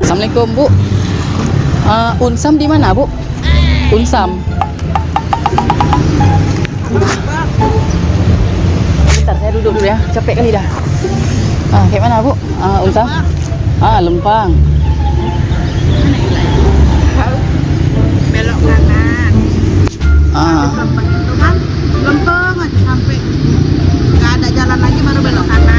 Assalamualaikum Bu. Unsam di mana Bu? Unsam. Bentar saya duduk dulu ya, capek kali dah. Kayak mana Bu? Unsam? Lempang. Belok kanan. Ah. Lempeng itu kan lempeng aja sampai nggak ada jalan lagi baru belok kanan.